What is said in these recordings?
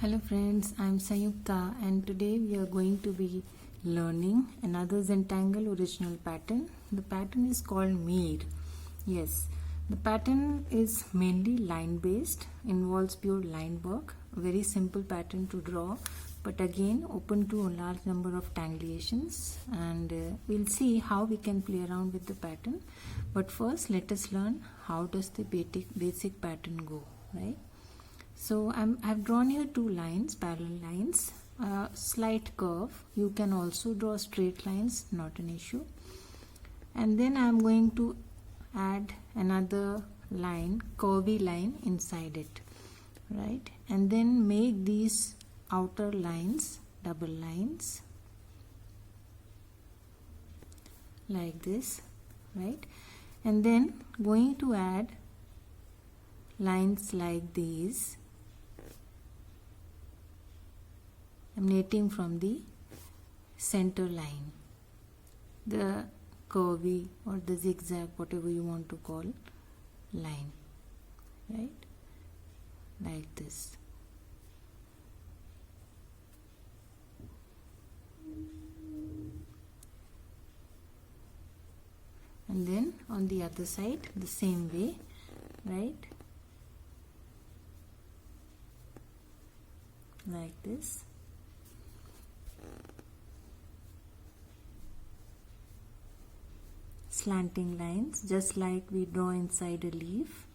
Hello friends, I am Sanyukta and today we are going to be learning another Zentangle original pattern. The pattern is called Meer. Yes, the pattern is mainly line based, involves pure line work, a very simple pattern to draw, but again open to a large number of tangulations, and we'll see how we can play around with the pattern. But first let us learn how does the basic pattern go, right? So I've drawn here two lines, parallel lines, a slight curve. You can also draw straight lines, not an issue. And then I'm going to add another line, curvy line inside it, right? And then make these outer lines double lines like this, right? And then going to add lines like these, emanating from the center line, the curvy or the zigzag, whatever you want to call, line, right? Like this. And then on the other side the same way, right? Like this. Slanting lines, just like we draw inside a leaf.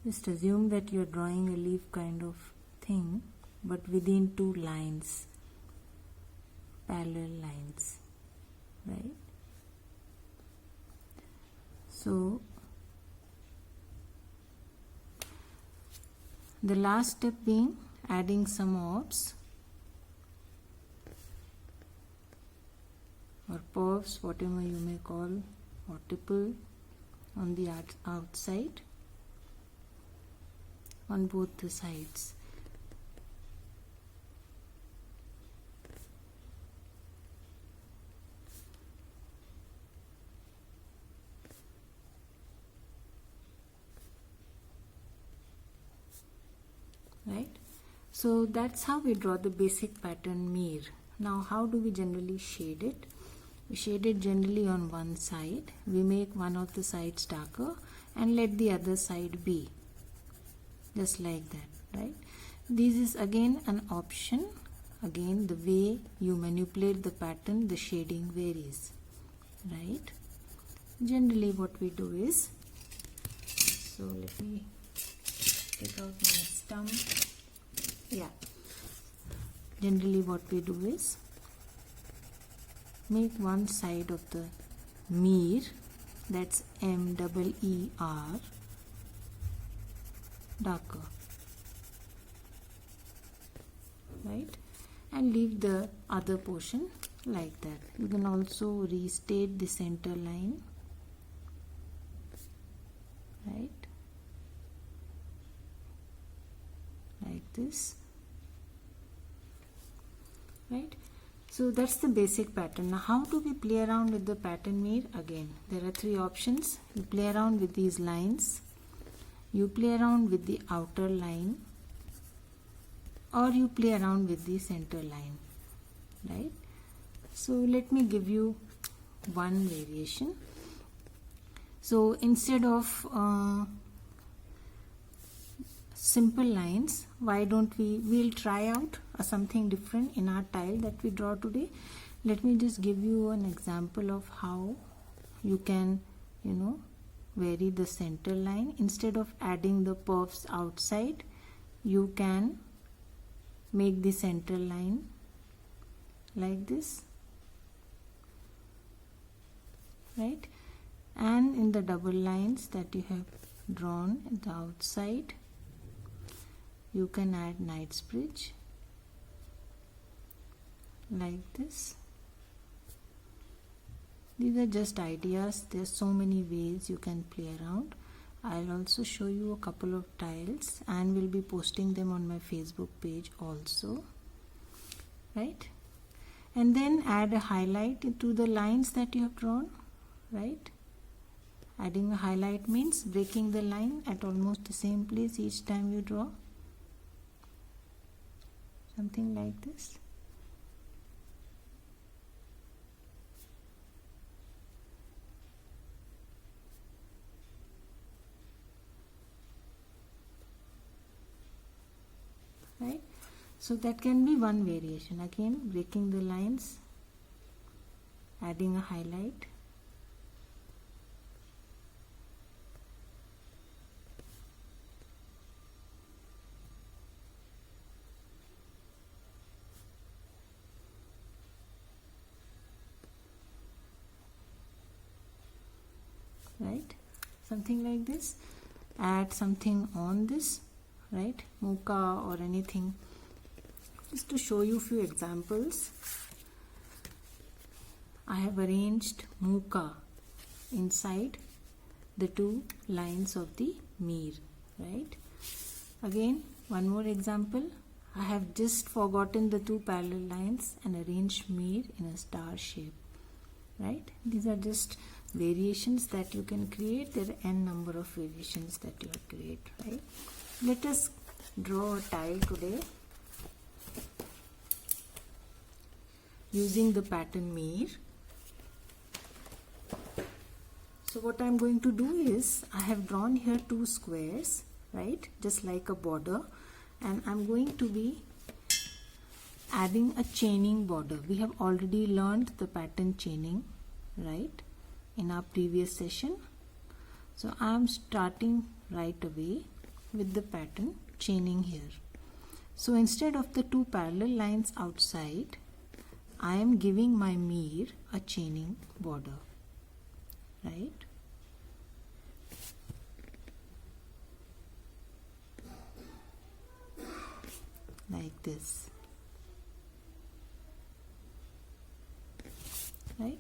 Just assume that you're drawing a leaf kind of thing, but within two lines, parallel lines, right? So the last step being adding some orbs or puffs, whatever you may call, or tipple on the outside, on both the sides. Right? So that's how we draw the basic pattern Meer. Now how do we generally shade it? We shade it generally on one side. We make one of the sides darker and let the other side be. Just like that, right? This is again an option. Again, the way you manipulate the pattern, the shading varies, right? Generally what we do is, so let me take out my stump. Yeah. Generally what we do is make one side of the Meer, that's M-E-E-R, darker, right? And leave the other portion like that. You can also restate the center line, right? Like this, right? So that's the basic pattern. Now how do we play around with the pattern Meer? Again, there are three options. You play around with these lines, you play around with the outer line, or you play around with the center line, right? So let me give you one variation. So instead of simple lines, why don't we'll try out something different in our tile that we draw today. Let me just give you an example of how you can, vary the center line. Instead of adding the puffs outside, you can make the center line like this, right? And in the double lines that you have drawn at the outside, you can add Knightsbridge like this. These are just ideas. There's so many ways you can play around. I'll also show you a couple of tiles and will be posting them on my Facebook page also, right? And then add a highlight to the lines that you have drawn, right? Adding a highlight means breaking the line at almost the same place each time you draw. something like this. Right, so that can be one variation. Again, breaking the lines, adding a highlight. Right, something like this. Add something on this, right, muka or anything. Just to show you few examples, I have arranged muka inside the two lines of the meer. Right, again one more example. I have just forgotten the two parallel lines and arranged meer in a star shape. Right, these are just variations that you can create. There are n number of variations that you can create. Right, let us draw a tile today using the pattern meer. So what I am going to do is, I have drawn here two squares, right, just like a border, and I am going to be adding a chaining border. We have already learned the pattern chaining, right, in our previous session. So I am starting right away with the pattern chaining here. So instead of the two parallel lines outside, I am giving my meer a chaining border. Right, like this. Right,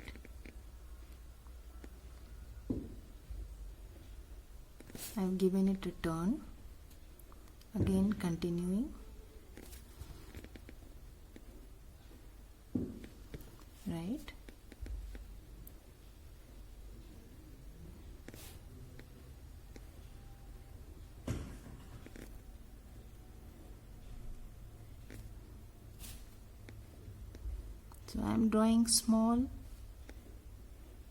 I have given it a turn, again continuing. Right, so I am drawing small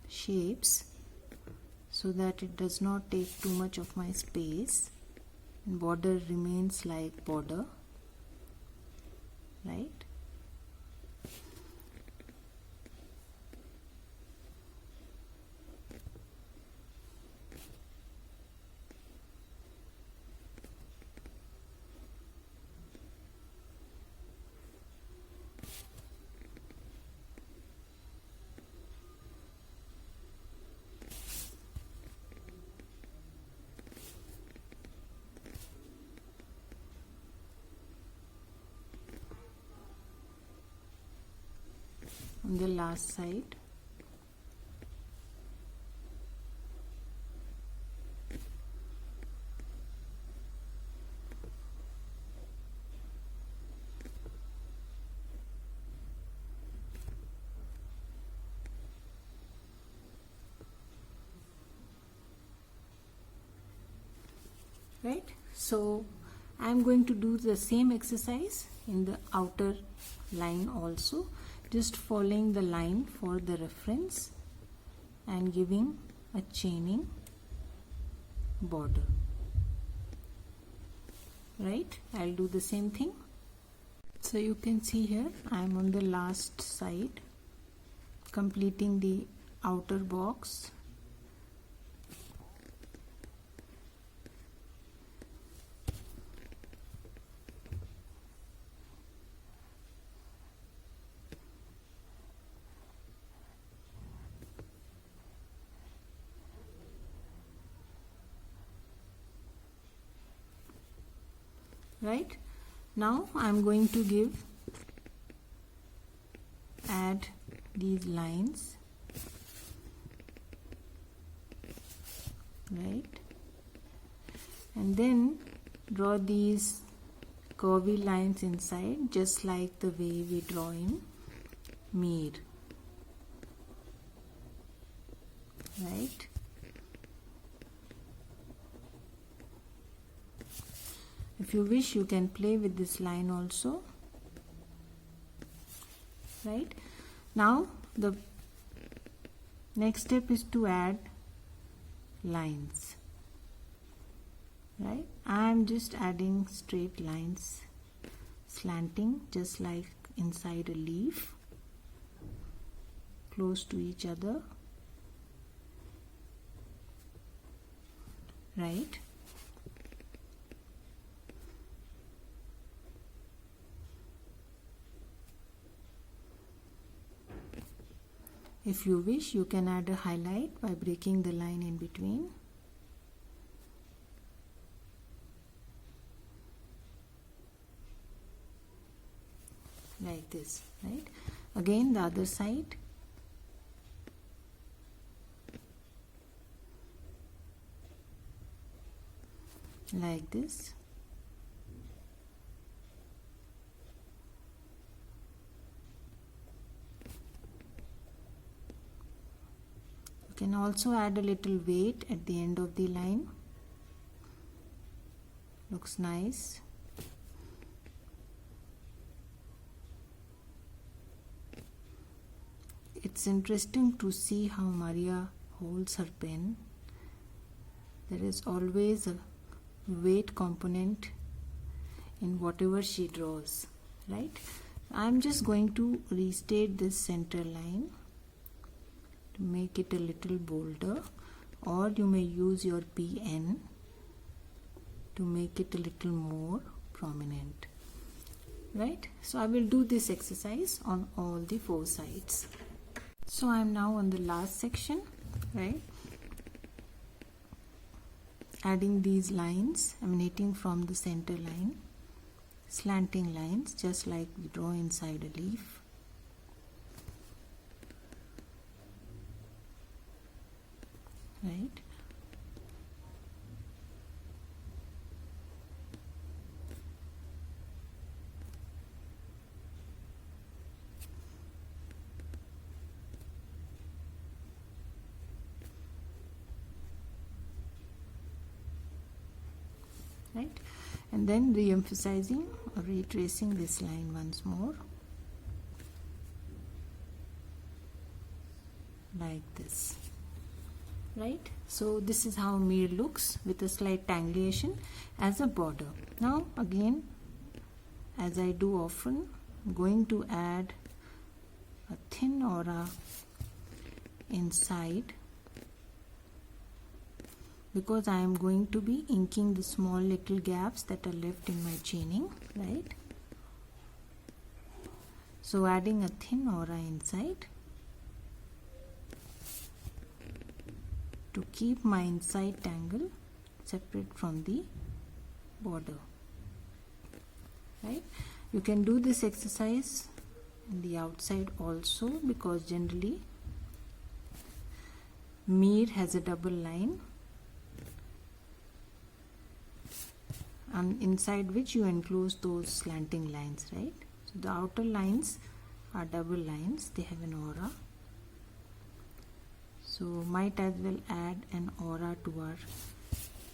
shapes so that it does not take too much of my space and border remains like border. Right, on the last side. Right, so I am going to do the same exercise in the outer line also, just following the line for the reference and giving a chaining border. Right, I'll do the same thing. So you can see here I am on the last side, completing the outer box. Right, now I am going to add these lines. Right, and then draw these curvy lines inside, just like the way we draw in meer. Right, if you wish, you can play with this line also. right? Now the next step is to add lines, right? I am just adding straight lines, slanting, just like inside a leaf, close to each other, right? If you wish, you can add a highlight by breaking the line in between. Like this, right? Again, the other side. Like this. You can also add a little weight at the end of the line. Looks nice. It's interesting to see how Maria holds her pen. There is always a weight component in whatever she draws, right? I'm just going to restate this center line to make it a little bolder, or you may use your pen to make it a little more prominent, right? So I will do this exercise on all the 4 sides. So I am now on the last section, right? Adding these lines emanating from the center line, slanting lines just like we draw inside a leaf. Right? Right? And then re-emphasizing or retracing this line once more, like this, right? So this is how Meer looks with a slight tangulation as a border. Now again, as I do often, I'm going to add a thin aura inside, because I am going to be inking the small little gaps that are left in my chaining, right? So adding a thin aura inside to keep my inside tangle separate from the border, right? You can do this exercise in the outside also, because generally Meer has a double line, and inside which you enclose those slanting lines, right? So the outer lines are double lines, they have an aura. So might as well add an aura to our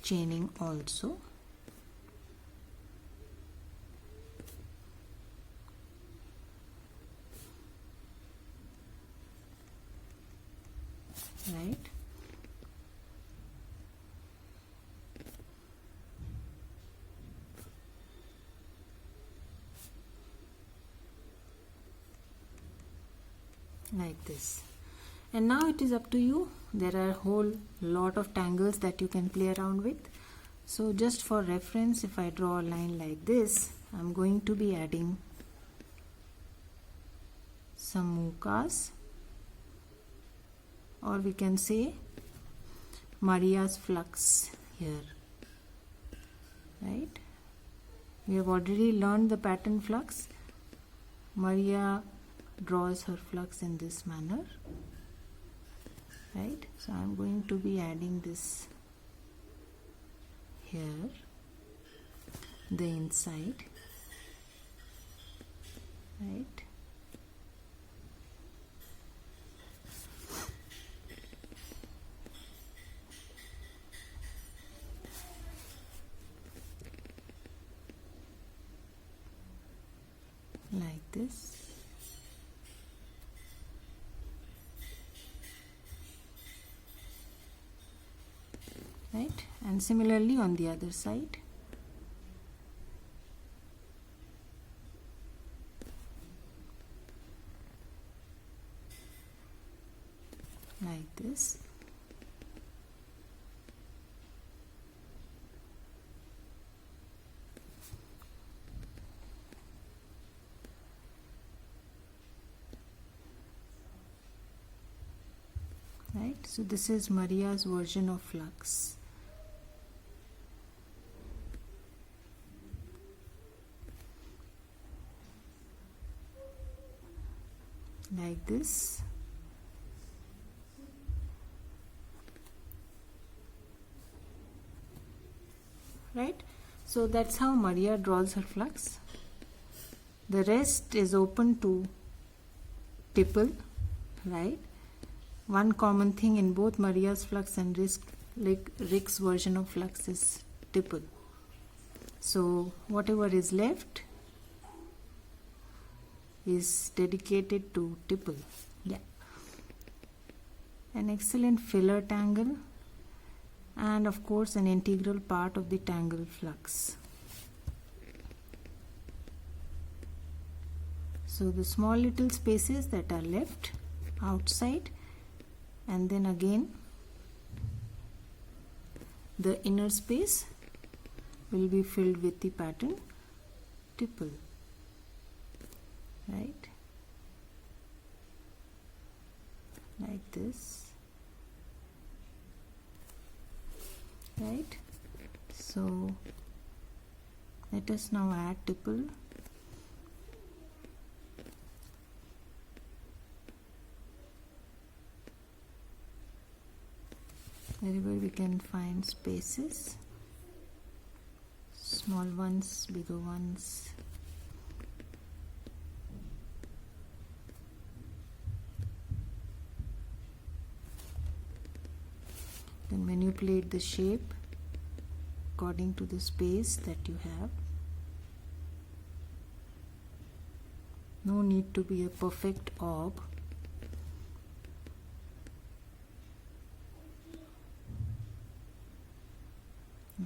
chaining also. Right? Like this. And now it is up to you. There are a whole lot of tangles that you can play around with. So just for reference, if I draw a line like this, I'm going to be adding some mukas, or we can say Maria's flux here, right? We have already learned the pattern flux. Maria draws her flux in this manner, right? So I'm going to be adding this here, the inside, right? Like this. right? And similarly on the other side. Like this. Right, so this is Maria's version of flux. Like this. Right, so that's how Maria draws her flux. The rest is open to tipple, right? One common thing in both Maria's flux and Rick's version of flux is tipple. So whatever is left is dedicated to tipple. Yeah, an excellent filler tangle, and of course an integral part of the tangle flux. So the small little spaces that are left outside, and then again the inner space will be filled with the pattern tipple, right? Like this, right? So let us now add tipple. Wherever we can find spaces, small ones, bigger ones. Then manipulate the shape according to the space that you have. No need to be a perfect orb.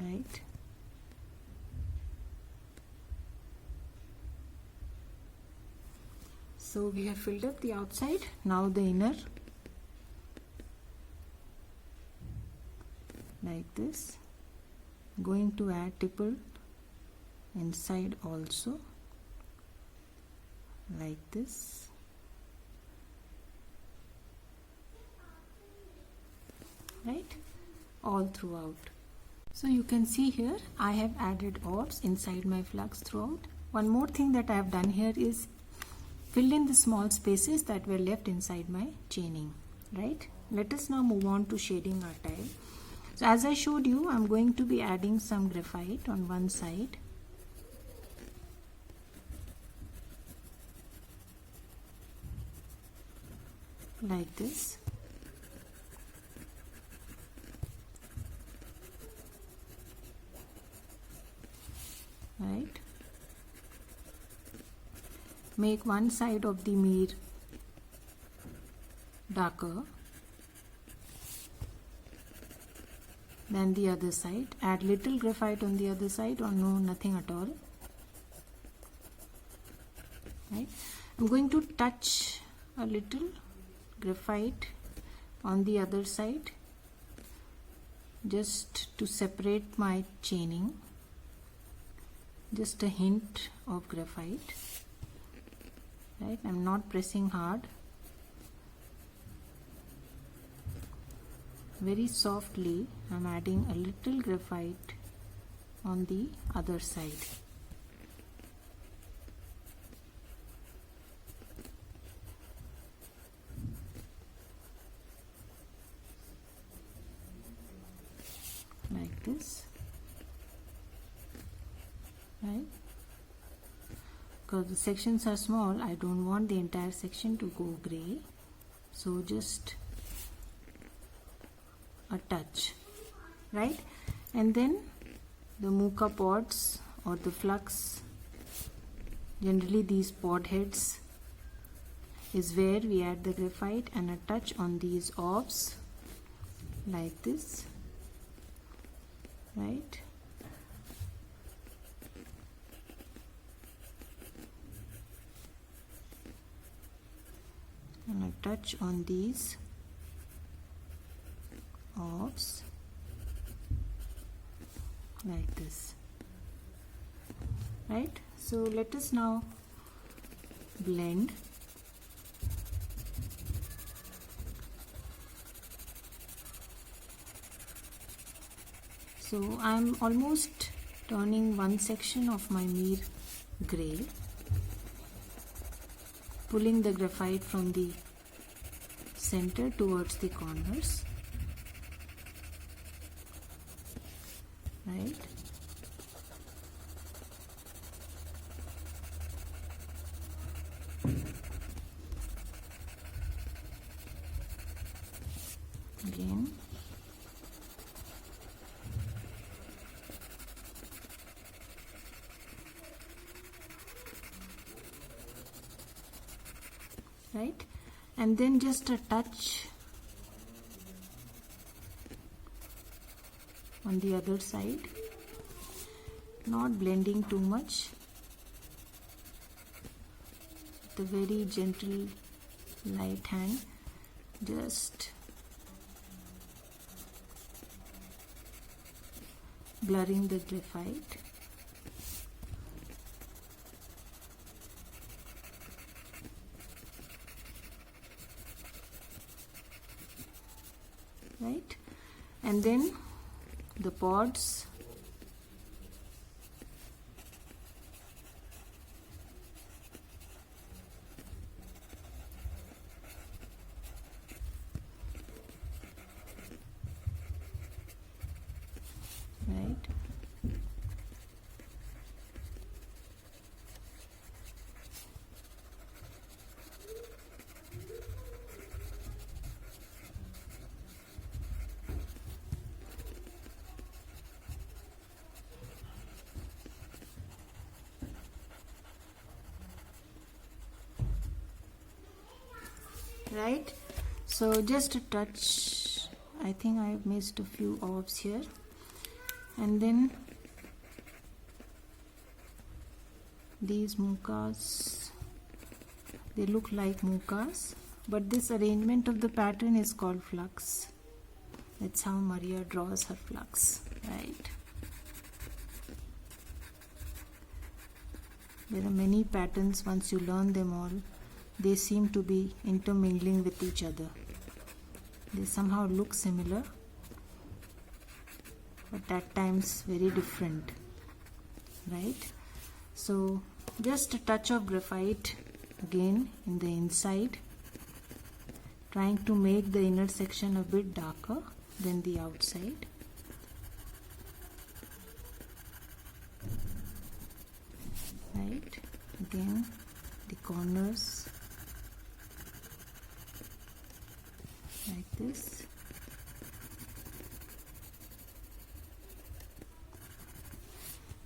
Right. So we have filled up the outside, now the inner, like this. Going to add tipple inside also, like this. Right, all throughout. So you can see here I have added orbs inside my flux throughout. One more thing that I have done here is fill in the small spaces that were left inside my chaining, right? Let us now move on to shading our tile. So as I showed you, I'm going to be adding some graphite on one side. Like this. Right, make one side of the mirror darker than the other side. Add little graphite on the other side, or no, nothing at all. Right, I'm going to touch a little graphite on the other side just to separate my chaining. Just a hint of graphite, right? I'm not pressing hard. Very softly I'm adding a little graphite on the other side. Like this. Right, because the sections are small, I don't want the entire section to go gray, so just a touch, right? And then the muka pods or the flux, generally these pod heads is where we add the graphite, and a touch on these orbs like this. right? And I touch on these orbs like this, right? So let us now blend. So I'm almost turning one section of my Meer grey, pulling the graphite from the center towards the corners, right? Again. Right, and then just a touch on the other side, not blending too much, with a very gentle light hand, just blurring the graphite. Right, and then the pods, right, right. So just a touch. I think I've missed a few orbs here, and then these mukas, they look like mukas, but this arrangement of the pattern is called flux. That's how Maria draws her flux, right? There are many patterns. Once you learn them all, they seem to be intermingling with each other. They somehow look similar, but at times very different, right? So just a touch of graphite again in the inside, trying to make the inner section a bit darker than the outside. Right, again the corners like this.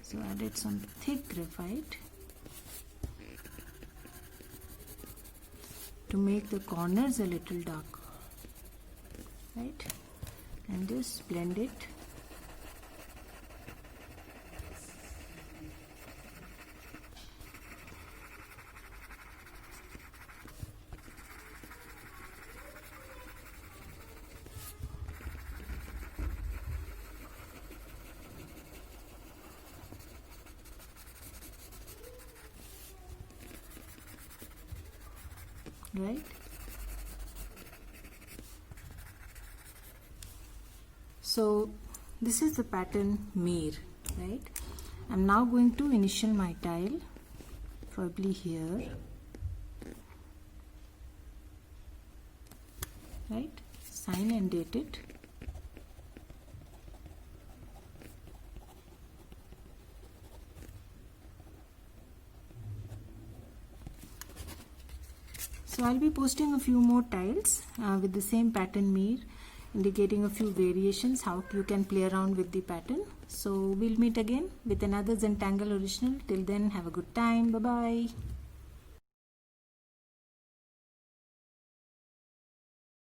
So added some thick graphite to make the corners a little darker, right? And just blend it. Right, so this is the pattern Meer, right? I'm now going to initial my tile, probably here, right? Sign and date it. So I'll be posting a few more tiles with the same pattern Meer, indicating a few variations how you can play around with the pattern. So we'll meet again with another Zentangle original. Till then, have a good time. Bye bye.